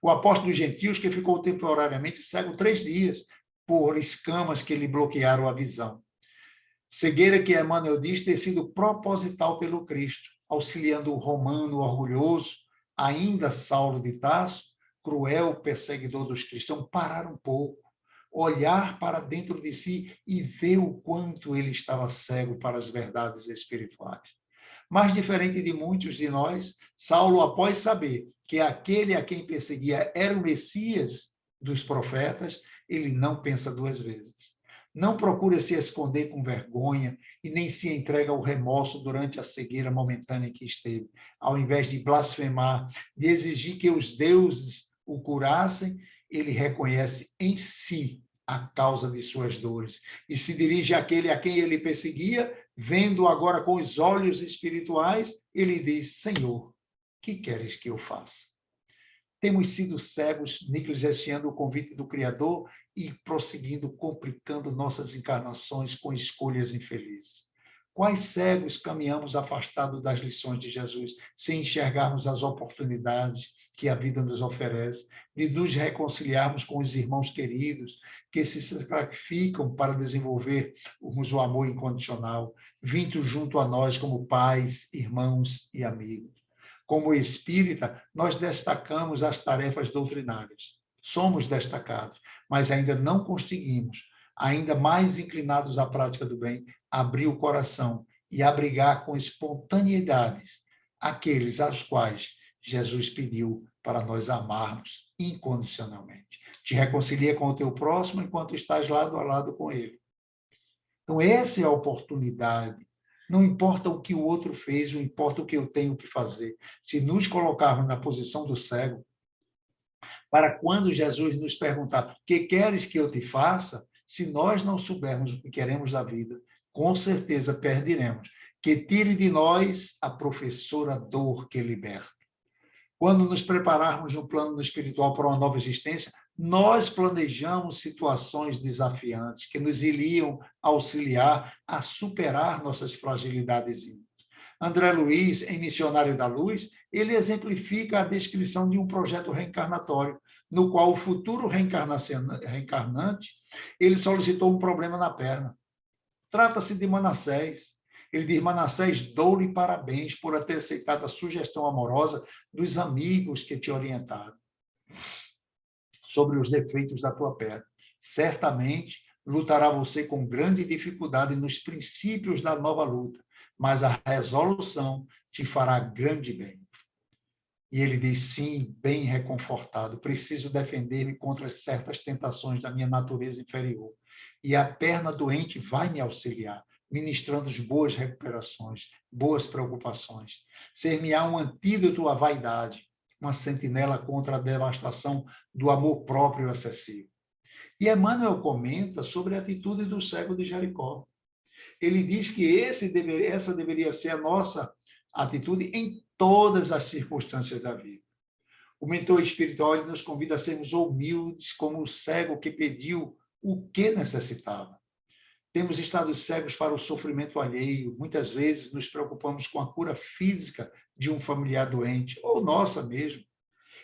o apóstolo dos gentios, que ficou temporariamente cego 3 dias por escamas que lhe bloquearam a visão. Cegueira que Emmanuel diz ter sido proposital pelo Cristo, auxiliando o romano orgulhoso, ainda Saulo de Tarso, cruel perseguidor dos cristãos, parar um pouco, olhar para dentro de si e ver o quanto ele estava cego para as verdades espirituais. Mas, diferente de muitos de nós, Saulo, após saber que aquele a quem perseguia era o Messias dos profetas, ele não pensa 2 vezes. Não procura se esconder com vergonha e nem se entrega ao remorso durante a cegueira momentânea que esteve. Ao invés de blasfemar, de exigir que os deuses o curassem, ele reconhece em si a causa de suas dores e se dirige àquele a quem ele perseguia, vendo agora com os olhos espirituais, ele diz: Senhor, que queres que eu faça? Temos sido cegos, negligenciando o convite do Criador e prosseguindo, complicando nossas encarnações com escolhas infelizes. Quais cegos caminhamos afastados das lições de Jesus, sem enxergarmos as oportunidades que a vida nos oferece, de nos reconciliarmos com os irmãos queridos que se sacrificam para desenvolvermos o amor incondicional, vindos junto a nós como pais, irmãos e amigos. Como espírita, nós destacamos as tarefas doutrinárias. Somos destacados, mas ainda não conseguimos, ainda mais inclinados à prática do bem, abrir o coração e abrigar com espontaneidades aqueles aos quais Jesus pediu para nós amarmos incondicionalmente. Te reconcilia com o teu próximo enquanto estás lado a lado com ele. Então, essa é a oportunidade. Não importa o que o outro fez, não importa o que eu tenho que fazer. Se nos colocarmos na posição do cego, para quando Jesus nos perguntar: que queres que eu te faça? Se nós não soubermos o que queremos da vida, com certeza perderemos. Que tire de nós a professora dor que liberta. Quando nos prepararmos no plano espiritual para uma nova existência, nós planejamos situações desafiantes que nos iriam auxiliar a superar nossas fragilidades íntimas. André Luiz, em Missionário da Luz, ele exemplifica a descrição de um projeto reencarnatório, no qual o futuro reencarnante, ele solicitou um problema na perna. Trata-se de Manassés. Ele diz: Manassés, dou-lhe parabéns por ter aceitado a sugestão amorosa dos amigos que te orientaram sobre os defeitos da tua perna. Certamente, lutará você com grande dificuldade nos princípios da nova luta, mas a resolução te fará grande bem. E ele diz, sim, bem reconfortado, preciso defender-me contra certas tentações da minha natureza inferior. E a perna doente vai me auxiliar, ministrando boas recuperações, boas preocupações. Ser-me-á um antídoto à vaidade, uma sentinela contra a devastação do amor próprio excessivo. E Emmanuel comenta sobre a atitude do cego de Jericó. Ele diz que essa deveria ser a nossa atitude em todas as circunstâncias da vida. O mentor espiritual nos convida a sermos humildes, como o cego que pediu o que necessitava. Temos estado cegos para o sofrimento alheio. Muitas vezes nos preocupamos com a cura física de um familiar doente, ou nossa mesmo.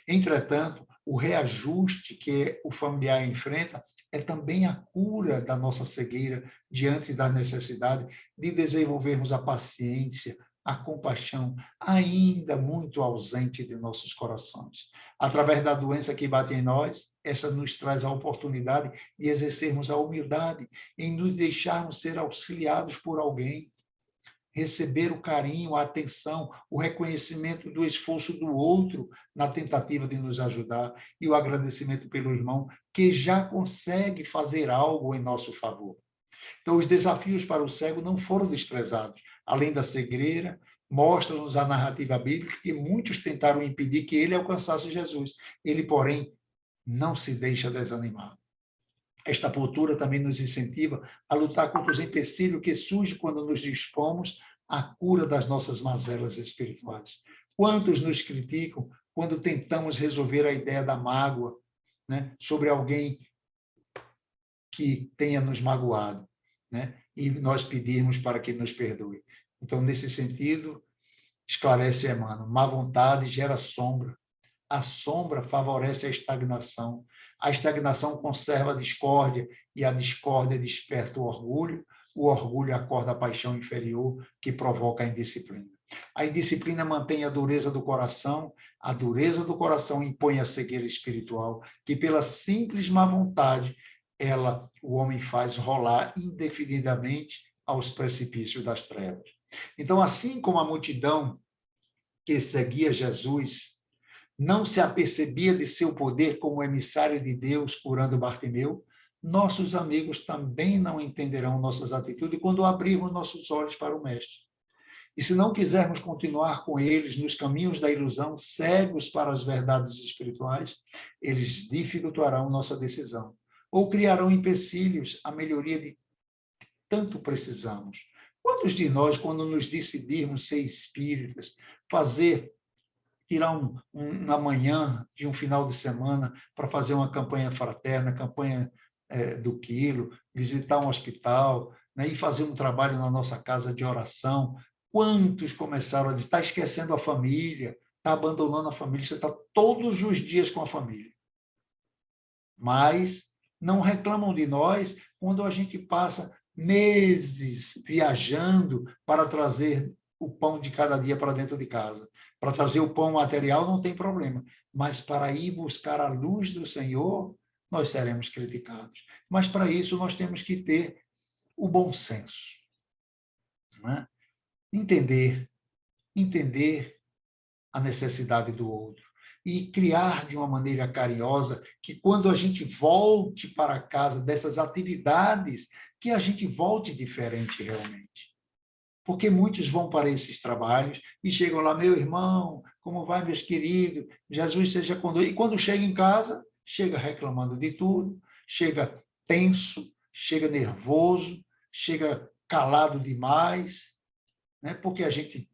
Entretanto, o reajuste que o familiar enfrenta é também a cura da nossa cegueira diante da necessidade de desenvolvermos a paciência, a compaixão, ainda muito ausente de nossos corações. Através da doença que bate em nós, essa nos traz a oportunidade de exercermos a humildade, em nos deixarmos ser auxiliados por alguém, receber o carinho, a atenção, o reconhecimento do esforço do outro na tentativa de nos ajudar e o agradecimento pelo irmão que já consegue fazer algo em nosso favor. Então, os desafios para o cego não foram desprezados. Além da cegueira, mostra-nos a narrativa bíblica que muitos tentaram impedir que ele alcançasse Jesus. Ele, porém, não se deixa desanimar. Esta postura também nos incentiva a lutar contra os empecilhos que surgem quando nos dispomos à cura das nossas mazelas espirituais. Quantos nos criticam quando tentamos resolver a ideia da mágoa, né, sobre alguém que tenha nos magoado, né, e nós pedirmos para que nos perdoe. Então, nesse sentido, esclarece Emmanuel, má vontade gera sombra. A sombra favorece a estagnação conserva a discórdia, e a discórdia desperta o orgulho acorda a paixão inferior, que provoca a indisciplina. A indisciplina mantém a dureza do coração impõe a cegueira espiritual, que pela simples má vontade, o homem faz rolar indefinidamente aos precipícios das trevas. Então, assim como a multidão que seguia Jesus não se apercebia de seu poder como emissário de Deus curando Bartimeu, nossos amigos também não entenderão nossas atitudes quando abrirmos nossos olhos para o Mestre. E se não quisermos continuar com eles nos caminhos da ilusão, cegos para as verdades espirituais, eles dificultarão nossa decisão, ou criarão empecilhos à melhoria de tanto precisamos. Quantos de nós, quando nos decidirmos ser espíritas, tirar uma manhã de um final de semana para fazer uma campanha fraterna, campanha do quilo, visitar um hospital, né, e fazer um trabalho na nossa casa de oração. Quantos começaram a dizer, está esquecendo a família, está abandonando a família, você está todos os dias com a família. Mas não reclamam de nós quando a gente passa meses viajando para trazer o pão de cada dia para dentro de casa. Para trazer o pão material não tem problema, mas para ir buscar a luz do Senhor, nós seremos criticados. Mas para isso nós temos que ter o bom senso, né? Entender a necessidade do outro e criar de uma maneira carinhosa que quando a gente volte para casa dessas atividades, que a gente volte diferente realmente. Porque muitos vão para esses trabalhos e chegam lá, meu irmão, como vai, meus queridos? Jesus seja conosco. E quando chega em casa, chega reclamando de tudo, chega tenso, chega nervoso, chega calado demais, né? Porque a gente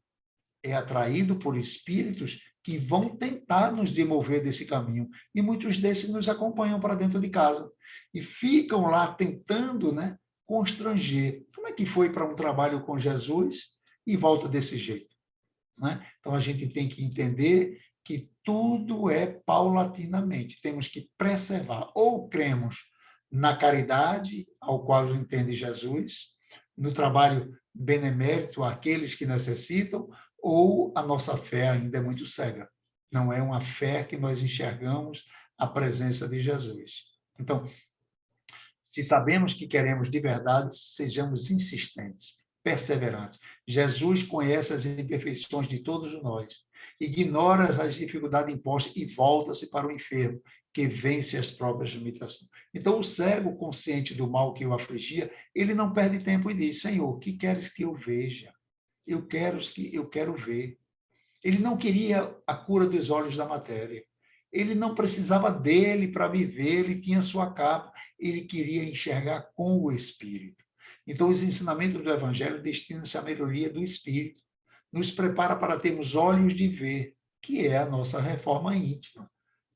é atraído por espíritos que vão tentar nos demover desse caminho. E muitos desses nos acompanham para dentro de casa. E ficam lá tentando, né, constranger. Como é que foi para um trabalho com Jesus e volta desse jeito? Né? Então, a gente tem que entender que tudo é paulatinamente. Temos que preservar. Ou cremos na caridade, ao qual entende Jesus, no trabalho benemérito àqueles que necessitam, ou a nossa fé ainda é muito cega. Não é uma fé que nós enxergamos a presença de Jesus. Então, Se sabemos que queremos de verdade, sejamos insistentes, perseverantes. Jesus conhece as imperfeições de todos nós, ignora as dificuldades impostas e volta-se para o enfermo, que vence as próprias limitações. Então, o cego, consciente do mal que o afligia, ele não perde tempo e diz: Senhor, o que queres que eu veja? Eu quero ver. Ele não queria a cura dos olhos da matéria. Ele não precisava dele para viver, ele tinha sua capa, ele queria enxergar com o Espírito. Então, os ensinamentos do Evangelho destinam-se à melhoria do Espírito, nos prepara para termos olhos de ver, que é a nossa reforma íntima,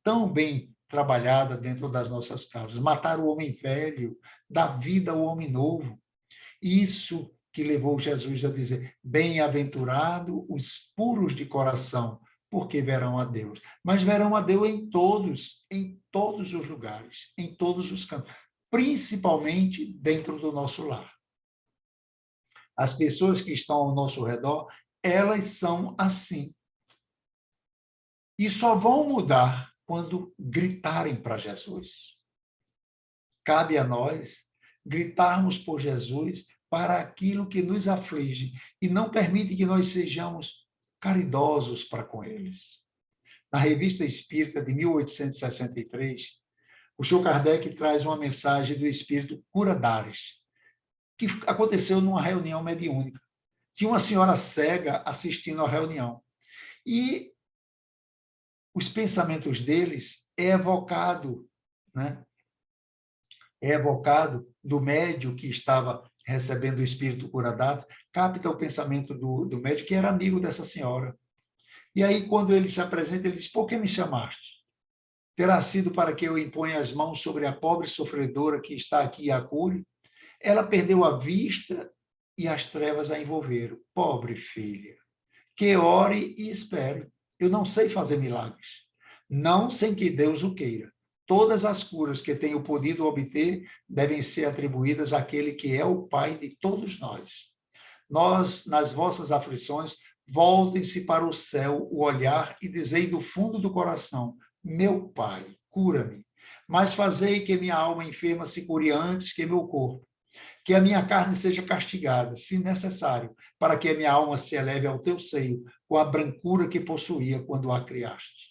tão bem trabalhada dentro das nossas casas. Matar o homem velho, dar vida ao homem novo. Isso que levou Jesus a dizer: bem-aventurado os puros de coração, porque verão a Deus. Mas verão a Deus em todos os lugares, em todos os cantos, principalmente dentro do nosso lar. As pessoas que estão ao nosso redor, elas são assim. E só vão mudar quando gritarem para Jesus. Cabe a nós gritarmos por Jesus para aquilo que nos aflige e não permite que nós sejamos caridosos para com eles. Na Revista Espírita de 1863, o Chico Kardec traz uma mensagem do espírito Curadares, que aconteceu numa reunião mediúnica. Tinha uma senhora cega assistindo à reunião. E os pensamentos deles é evocado, né? É evocado do médium que estava recebendo o espírito Curadares, capta o pensamento do médium, que era amigo dessa senhora. E aí, quando ele se apresenta, ele diz: por que me chamaste? Terá sido para que eu imponha as mãos sobre a pobre sofredora que está aqui e a cure? Ela perdeu a vista e as trevas a envolveram. Pobre filha, que ore e espere. Eu não sei fazer milagres, não sem que Deus o queira. Todas as curas que tenho podido obter devem ser atribuídas àquele que é o Pai de todos nós. Nós, nas vossas aflições, voltem-se para o céu o olhar e dizei do fundo do coração: meu Pai, cura-me. Mas fazei que minha alma enferma se cure antes que meu corpo, que a minha carne seja castigada, se necessário, para que a minha alma se eleve ao teu seio, com a brancura que possuía quando a criaste.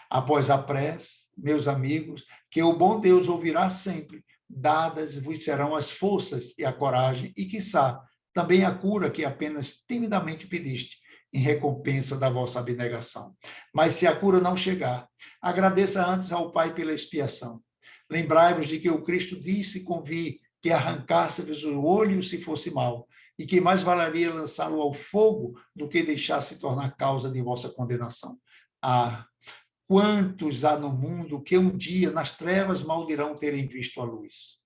Após a prece, meus amigos, que o bom Deus ouvirá sempre, dadas vos serão as forças e a coragem, e, quiçá, também a cura que apenas timidamente pediste, em recompensa da vossa abnegação. Mas se a cura não chegar, agradeça antes ao Pai pela expiação. Lembrai-vos de que o Cristo disse convie que arrancasse-vos o olho se fosse mal, e que mais valeria lançá-lo ao fogo do que deixar-se tornar causa de vossa condenação. Ah, quantos há no mundo que um dia nas trevas maldirão terem visto a luz?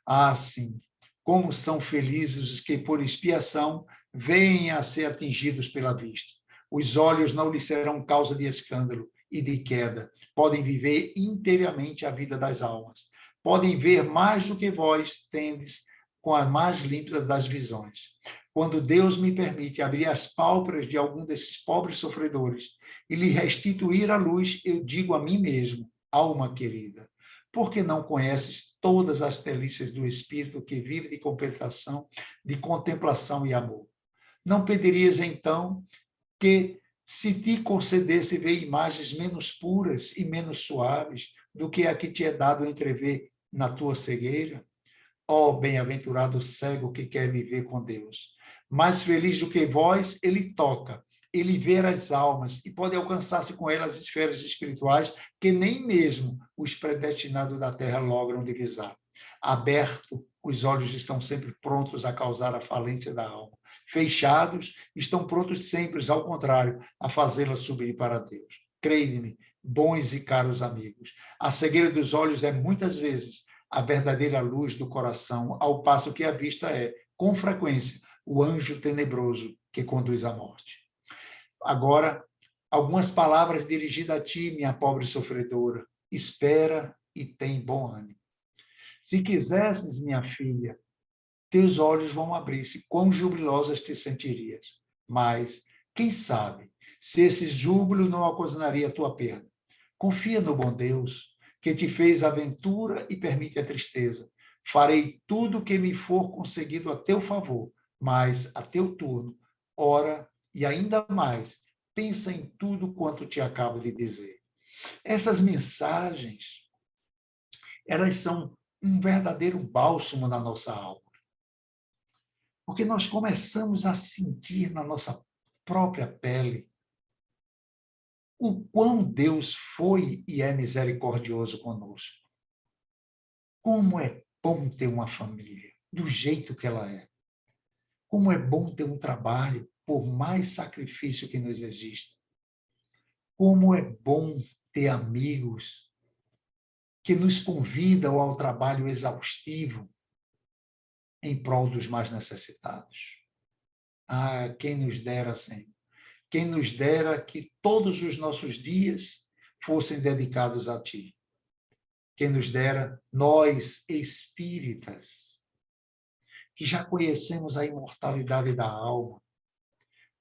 Ah, sim, como são felizes os que por expiação venham a ser atingidos pela vista. Os olhos não lhes serão causa de escândalo e de queda. Podem viver inteiramente a vida das almas. Podem ver mais do que vós tendes com a mais límpida das visões. Quando Deus me permite abrir as pálpebras de algum desses pobres sofredores e lhe restituir a luz, eu digo a mim mesmo: alma querida, por que não conheces todas as delícias do Espírito que vive de contemplação e amor? Não pedirias, então, que se te concedesse ver imagens menos puras e menos suaves do que a que te é dado entrever na tua cegueira? Ó bem-aventurado cego que quer viver com Deus! Mais feliz do que vós, ele toca, ele vê as almas e pode alcançar-se com elas as esferas espirituais que nem mesmo os predestinados da terra logram divisar. Aberto, os olhos estão sempre prontos a causar a falência da alma. Fechados, estão prontos sempre, ao contrário, a fazê-la subir para Deus. Creide-me, bons e caros amigos, a cegueira dos olhos é muitas vezes a verdadeira luz do coração, ao passo que a vista é, com frequência, o anjo tenebroso que conduz à morte. Agora, algumas palavras dirigidas a ti, minha pobre sofredora. Espera e tem bom ânimo. Se quisesses, minha filha, teus olhos vão abrir-se, quão jubilosas te sentirias. Mas, quem sabe, se esse júbilo não ocasionaria a tua perda. Confia no bom Deus, que te fez a ventura e permite a tristeza. Farei tudo o que me for conseguido a teu favor, mas a teu turno, ora e ainda mais, pensa em tudo quanto te acabo de dizer. Essas mensagens, elas são um verdadeiro bálsamo na nossa alma. Porque nós começamos a sentir na nossa própria pele o quão Deus foi e é misericordioso conosco. Como é bom ter uma família, do jeito que ela é. Como é bom ter um trabalho, por mais sacrifício que nos exista. Como é bom ter amigos que nos convidam ao trabalho exaustivo em prol dos mais necessitados. Ah, quem nos dera, Senhor. Quem nos dera que todos os nossos dias fossem dedicados a Ti. Quem nos dera, nós, espíritas, que já conhecemos a imortalidade da alma,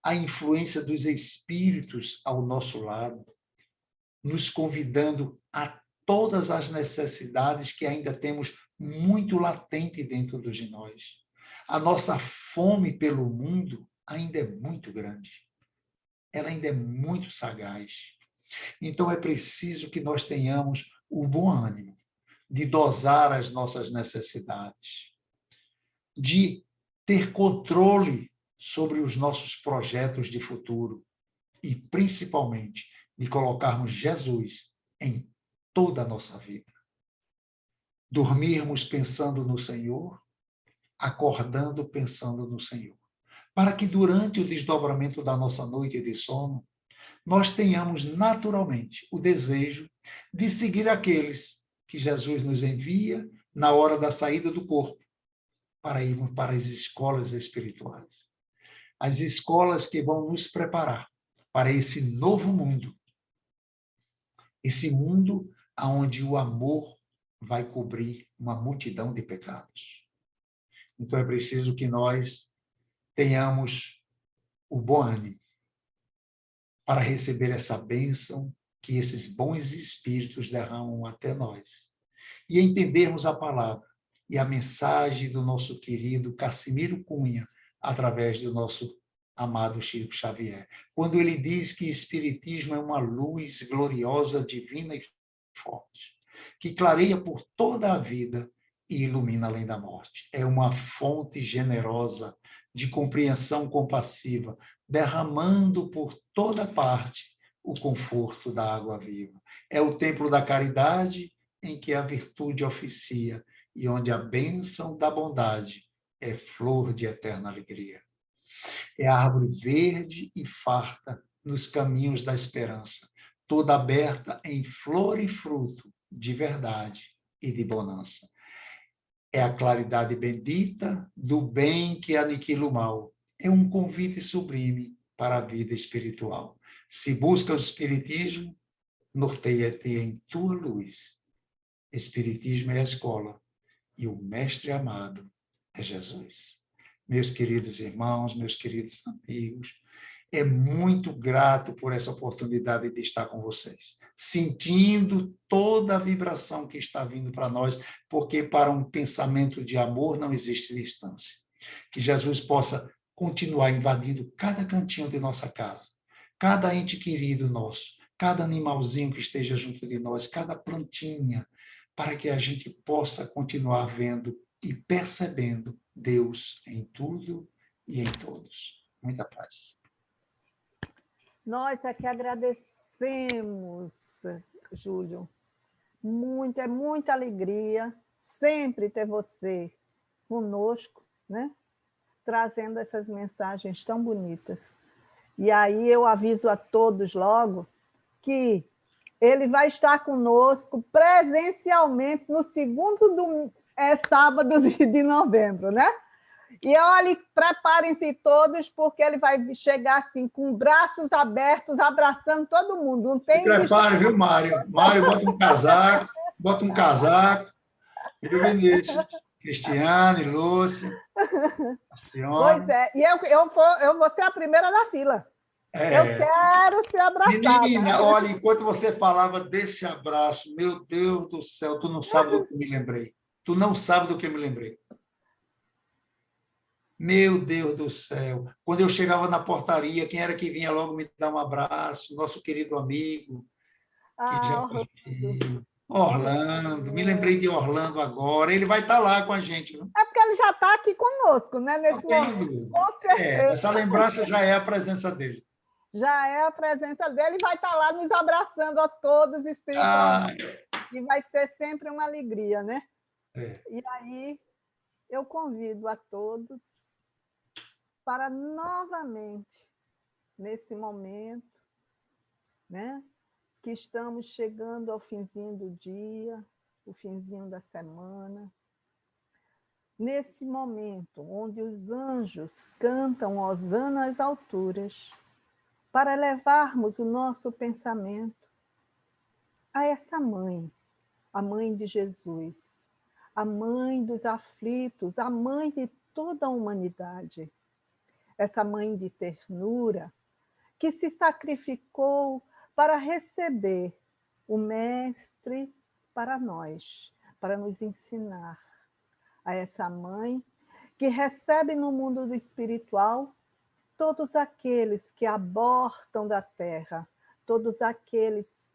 a influência dos espíritos ao nosso lado, nos convidando a todas as necessidades que ainda temos muito latente dentro de nós. A nossa fome pelo mundo ainda é muito grande. Ela ainda é muito sagaz. Então, é preciso que nós tenhamos o bom ânimo de dosar as nossas necessidades, de ter controle sobre os nossos projetos de futuro e, principalmente, de colocarmos Jesus em toda a nossa vida. Dormirmos pensando no Senhor, acordando pensando no Senhor, para que durante o desdobramento da nossa noite de sono, nós tenhamos naturalmente o desejo de seguir aqueles que Jesus nos envia na hora da saída do corpo, para irmos para as escolas espirituais. As escolas que vão nos preparar para esse novo mundo. Esse mundo onde o amor vai cobrir uma multidão de pecados. Então, é preciso que nós tenhamos o bom ânimo para receber essa bênção que esses bons espíritos derramam até nós. E entendermos a palavra e a mensagem do nosso querido Cassimiro Cunha, através do nosso amado Chico Xavier. Quando ele diz que o Espiritismo é uma luz gloriosa, divina e forte, que clareia por toda a vida e ilumina além da morte. É uma fonte generosa de compreensão compassiva, derramando por toda parte o conforto da água viva. É o templo da caridade em que a virtude oficia e onde a bênção da bondade é flor de eterna alegria. É a árvore verde e farta nos caminhos da esperança, toda aberta em flor e fruto de verdade e de bonança. É a claridade bendita do bem que aniquila o mal. É um convite sublime para a vida espiritual. Se busca o espiritismo, norteia-te em tua luz. Espiritismo é a escola e o mestre amado é Jesus. Meus queridos irmãos, meus queridos amigos, é muito grato por essa oportunidade de estar com vocês, sentindo toda a vibração que está vindo para nós, porque para um pensamento de amor não existe distância. Que Jesus possa continuar invadindo cada cantinho de nossa casa, cada ente querido nosso, cada animalzinho que esteja junto de nós, cada plantinha, para que a gente possa continuar vendo e percebendo Deus em tudo e em todos. Muita paz. Nós é que agradecemos, Júlio. É muita alegria sempre ter você conosco, né? Trazendo essas mensagens tão bonitas. E aí eu aviso a todos logo que ele vai estar conosco presencialmente no segundo sábado de novembro, né? E olhe, preparem-se todos, porque ele vai chegar assim, com braços abertos, abraçando todo mundo. Não tem. Se prepare, viu, Mário? Mário, bota um casaco. Viu, Vinícius? Cristiane, Lúcia, a senhora. Pois é, e eu vou ser a primeira da fila. Eu quero ser abraçada. Menina, olha, enquanto você falava desse abraço, meu Deus do céu, tu não sabe do que me lembrei. Tu não sabe do que eu me lembrei. Meu Deus do céu. Quando eu chegava na portaria, quem era que vinha logo me dar um abraço? Nosso querido amigo, que já Orlando. partiu. Orlando. Me Orlando. lembrei de Orlando agora. Ele vai estar lá com a gente, viu? É porque ele já está aqui conosco, né? Não Nesse tenho momento, dúvida. com certeza. Essa lembrança já é a presença dele. Já é a presença dele e vai estar lá nos abraçando a todos espiritualmente. E vai ser sempre uma alegria, né? E aí, eu convido a todos para novamente, nesse momento, né, que estamos chegando ao finzinho do dia, o finzinho da semana, nesse momento onde os anjos cantam hosana às alturas, para levarmos o nosso pensamento a essa mãe, a mãe de Jesus, a mãe dos aflitos, a mãe de toda a humanidade, essa mãe de ternura que se sacrificou para receber o Mestre para nós, para nos ensinar. A essa mãe que recebe no mundo do espiritual todos aqueles que abortam da terra, todos aqueles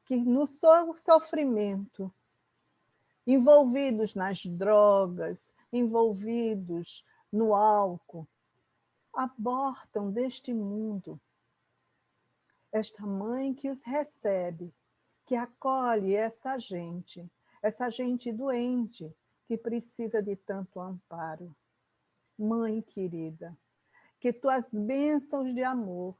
que no seu sofrimento, envolvidos nas drogas, envolvidos no álcool, abortam deste mundo. Esta mãe que os recebe, que acolhe essa gente doente, que precisa de tanto amparo. Mãe querida, que tuas bênçãos de amor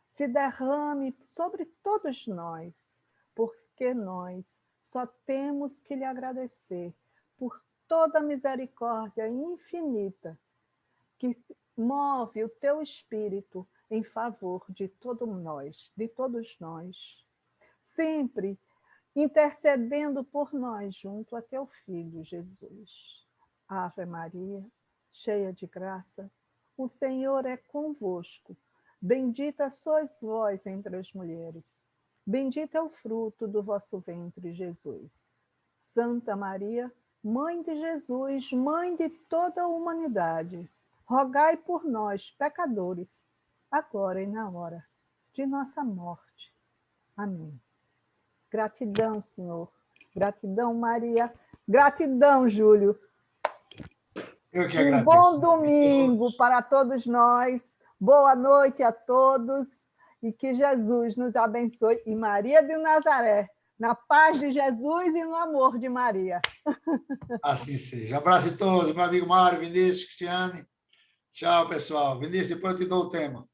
se derrame sobre todos nós, porque nós só temos que lhe agradecer por toda a misericórdia infinita que move o teu espírito em favor de todos nós, sempre intercedendo por nós junto a teu Filho Jesus. Ave Maria, cheia de graça, o Senhor é convosco. Bendita sois vós entre as mulheres. Bendito é o fruto do vosso ventre, Jesus. Santa Maria, Mãe de Jesus, Mãe de toda a humanidade, rogai por nós, pecadores, agora e na hora de nossa morte. Amém. Gratidão, Senhor. Gratidão, Maria. Gratidão, Júlio. Eu que agradeço. Um bom domingo para todos nós. Boa noite a todos e que Jesus nos abençoe. E Maria de Nazaré, na paz de Jesus e no amor de Maria. Assim seja. Abraço a todos, meu amigo Mário, Vinícius, Cristiane. Tchau, pessoal. Vinícius, depois eu te dou o tema.